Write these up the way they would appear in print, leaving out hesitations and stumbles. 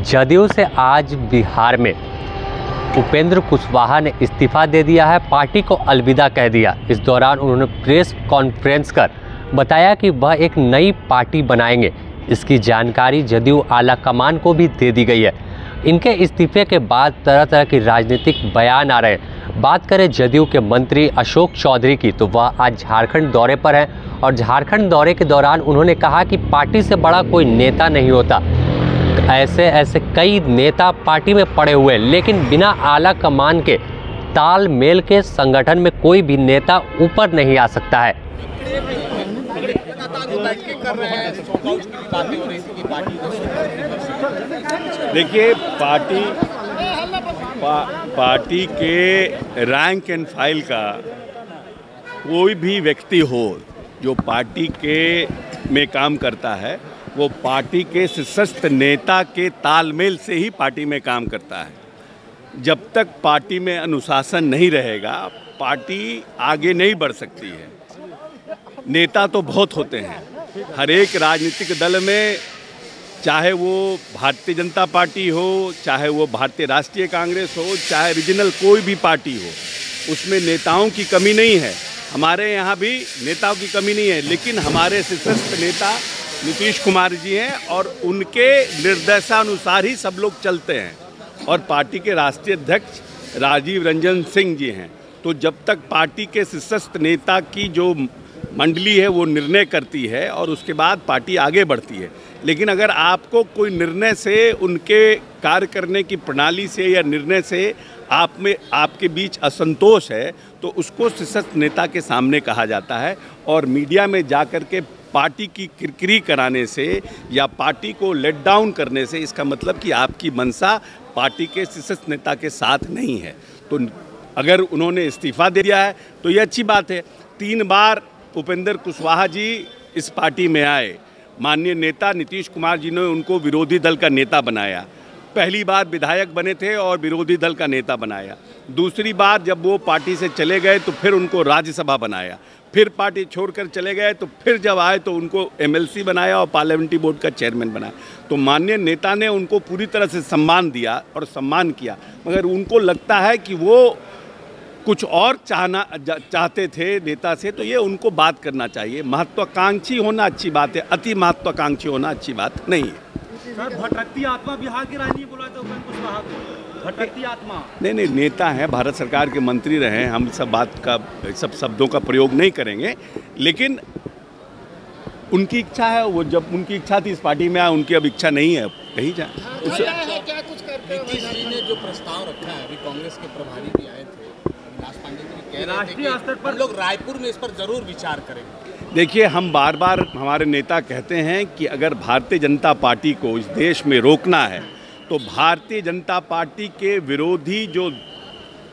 जदयू से आज बिहार में उपेंद्र कुशवाहा ने इस्तीफा दे दिया है, पार्टी को अलविदा कह दिया। इस दौरान उन्होंने प्रेस कॉन्फ्रेंस कर बताया कि वह एक नई पार्टी बनाएंगे। इसकी जानकारी जदयू आला कमान को भी दे दी गई है। इनके इस्तीफे के बाद तरह तरह की राजनीतिक बयान आ रहे हैं। बात करें जदयू के मंत्री अशोक चौधरी की, तो वह आज झारखंड दौरे पर हैं और झारखंड दौरे के दौरान उन्होंने कहा कि पार्टी से बड़ा कोई नेता नहीं होता। ऐसे कई नेता पार्टी में पड़े हुए, लेकिन बिना आला कमान के तालमेल के संगठन में कोई भी नेता ऊपर नहीं आ सकता है। देखिए, पार्टी के रैंक एंड फाइल का कोई भी व्यक्ति हो जो पार्टी के में काम करता है, वो पार्टी के शीर्षस्थ नेता के तालमेल से ही पार्टी में काम करता है। जब तक पार्टी में अनुशासन नहीं रहेगा, पार्टी आगे नहीं बढ़ सकती है। नेता तो बहुत होते हैं हर एक राजनीतिक दल में, चाहे वो भारतीय जनता पार्टी हो, चाहे वो भारतीय राष्ट्रीय कांग्रेस हो, चाहे रीजनल कोई भी पार्टी हो, उसमें नेताओं की कमी नहीं है। हमारे यहाँ भी नेताओं की कमी नहीं है, लेकिन हमारे शीर्षस्थ नेता नीतीश कुमार जी हैं और उनके निर्देशानुसार ही सब लोग चलते हैं। और पार्टी के राष्ट्रीय अध्यक्ष राजीव रंजन सिंह जी हैं। तो जब तक पार्टी के शीर्षस्थ नेता की जो मंडली है वो निर्णय करती है और उसके बाद पार्टी आगे बढ़ती है। लेकिन अगर आपको कोई निर्णय से, उनके कार्य करने की प्रणाली से या निर्णय से आपके बीच असंतोष है, तो उसको शीर्षस्थ नेता के सामने कहा जाता है। और मीडिया में जाकर के पार्टी की किरकिरी कराने से या पार्टी को लेट डाउन करने से इसका मतलब कि आपकी मंशा पार्टी के शीर्षस्थ नेता के साथ नहीं है। तो अगर उन्होंने इस्तीफा दे दिया है तो ये अच्छी बात है। 3 बार उपेंद्र कुशवाहा जी इस पार्टी में आए। माननीय नेता नीतीश कुमार जी ने उनको विरोधी दल का नेता बनाया। पहली बार विधायक बने थे और विरोधी दल का नेता बनाया। दूसरी बार जब वो पार्टी से चले गए तो फिर उनको राज्यसभा बनाया। फिर पार्टी छोड़कर चले गए तो फिर जब आए तो उनको एमएलसी बनाया और पार्लियामेंट्री बोर्ड का चेयरमैन बनाया। तो माननीय नेता ने उनको पूरी तरह से सम्मान दिया और सम्मान किया, मगर उनको लगता है कि वो कुछ और चाहते थे नेता से, तो ये उनको बात करना चाहिए। महत्वाकांक्षी होना अच्छी बात है, अति महत्वाकांक्षी होना अच्छी बात नहीं है। सर, भटकती आत्मा बिहार की राजनीति बोला था उपेंद्र कुशवाहा को, भटकती आत्मा। नहीं, नेता हैं, भारत सरकार के मंत्री रहे हैं, हम सब शब्दों का प्रयोग नहीं करेंगे। लेकिन उनकी इच्छा है, वो जब उनकी इच्छा थी इस पार्टी में आए, उनकी अब इच्छा नहीं है, कहीं जाए। नीतीश जी ने जो प्रस्ताव रखा है, अभी कांग्रेस के प्रभारी भी आए थे, राष्ट्रीय स्तर पर लोग रायपुर में इस पर जरूर विचार करेंगे। देखिए, हम बार बार हमारे नेता कहते हैं कि अगर भारतीय जनता पार्टी को इस देश में रोकना है तो भारतीय जनता पार्टी के विरोधी जो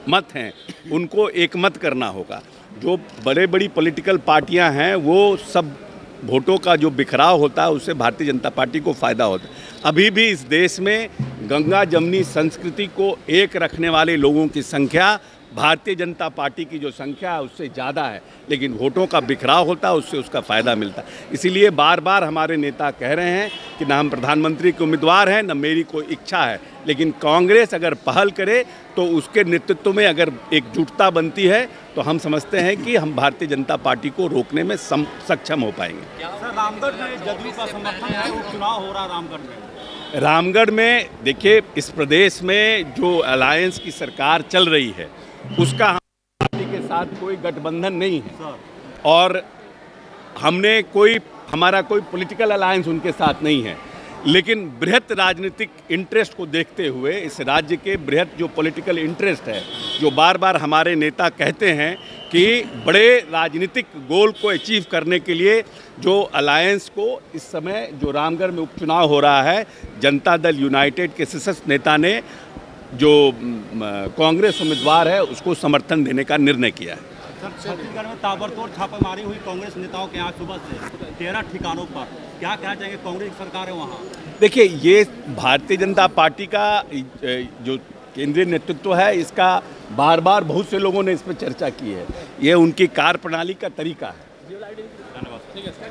मत हैं उनको एकमत करना होगा। जो बड़ी पॉलिटिकल पार्टियां हैं वो सब वोटों का जो बिखराव होता है उससे भारतीय जनता पार्टी को फ़ायदा होता है। अभी भी इस देश में गंगा जमनी संस्कृति को एक रखने वाले लोगों की संख्या भारतीय जनता पार्टी की जो संख्या है उससे ज़्यादा है, लेकिन वोटों का बिखराव होता है, उससे उसका फ़ायदा मिलता है। इसीलिए बार बार हमारे नेता कह रहे हैं कि ना हम प्रधानमंत्री के उम्मीदवार हैं, न मेरी कोई इच्छा है, लेकिन कांग्रेस अगर पहल करे तो उसके नेतृत्व में अगर एकजुटता बनती है तो हम समझते हैं कि हम भारतीय जनता पार्टी को रोकने में सक्षम हो पाएंगे। सर, रामगढ़ में जदयू का समर्थन है, उपचुनाव हो रहा है रामगढ़ में। देखिए, इस प्रदेश में जो अलायंस की सरकार चल रही है उसका पार्टी के साथ कोई गठबंधन नहीं है और हमारा कोई पॉलिटिकल अलायंस उनके साथ नहीं है। लेकिन बृहत राजनीतिक इंटरेस्ट को देखते हुए, इस राज्य के बृहत जो पॉलिटिकल इंटरेस्ट है, जो बार बार हमारे नेता कहते हैं कि बड़े राजनीतिक गोल को अचीव करने के लिए जो अलायंस को इस समय जो रामगढ़ में उपचुनाव हो रहा है, जनता दल यूनाइटेड के शीर्षस्थ नेता ने जो कांग्रेस उम्मीदवार है उसको समर्थन देने का निर्णय किया है। सर, छत्तीसगढ़ में ताबड़तोड़ छापेमारी हुई कांग्रेस नेताओं के यहाँ सुबह से 13 ठिकानों पर, क्या कहना चाहेंगे? कांग्रेस सरकार है वहाँ। देखिए, ये भारतीय जनता पार्टी का जो केंद्रीय नेतृत्व है, इसका बार बार बहुत से लोगों ने इस पर चर्चा की है। ये उनकी कार्यप्रणाली का तरीका है। धन्यवाद। ठीक है सर।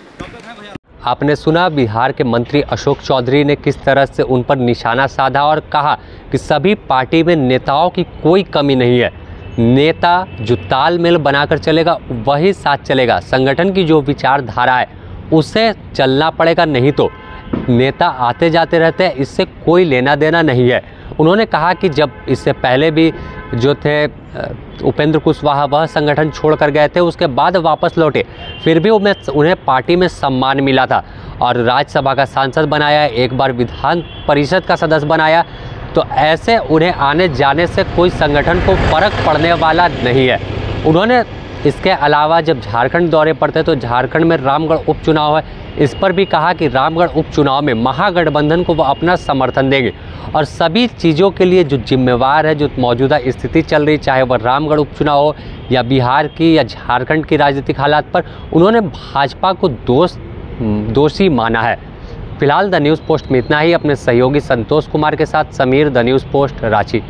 आपने सुना बिहार के मंत्री अशोक चौधरी ने किस तरह से उन पर निशाना साधा और कहा कि सभी पार्टी में नेताओं की कोई कमी नहीं है। नेता जो तालमेल बनाकर चलेगा वही साथ चलेगा। संगठन की जो विचारधारा है उसे चलना पड़ेगा, नहीं तो नेता आते जाते रहते हैं, इससे कोई लेना देना नहीं है। उन्होंने कहा कि जब इससे पहले भी जो थे उपेंद्र कुशवाहा वह संगठन छोड़कर गए थे, उसके बाद वापस लौटे, फिर भी उन्हें पार्टी में सम्मान मिला था और राज्यसभा का सांसद बनाया, एक बार विधान परिषद का सदस्य बनाया। तो ऐसे उन्हें आने जाने से कोई संगठन को फर्क पड़ने वाला नहीं है। उन्होंने इसके अलावा जब झारखंड दौरे पर थे तो झारखंड में रामगढ़ उपचुनाव है, इस पर भी कहा कि रामगढ़ उपचुनाव में महागठबंधन को वह अपना समर्थन देंगे और सभी चीज़ों के लिए जो जिम्मेवार है, जो मौजूदा स्थिति चल रही, चाहे वह रामगढ़ उपचुनाव हो या बिहार की या झारखंड की राजनीतिक हालात पर, उन्होंने भाजपा को दोषी माना है। फिलहाल द न्यूज़ पोस्ट में इतना ही। अपने सहयोगी संतोष कुमार के साथ Sameer, the news post, Ranchi.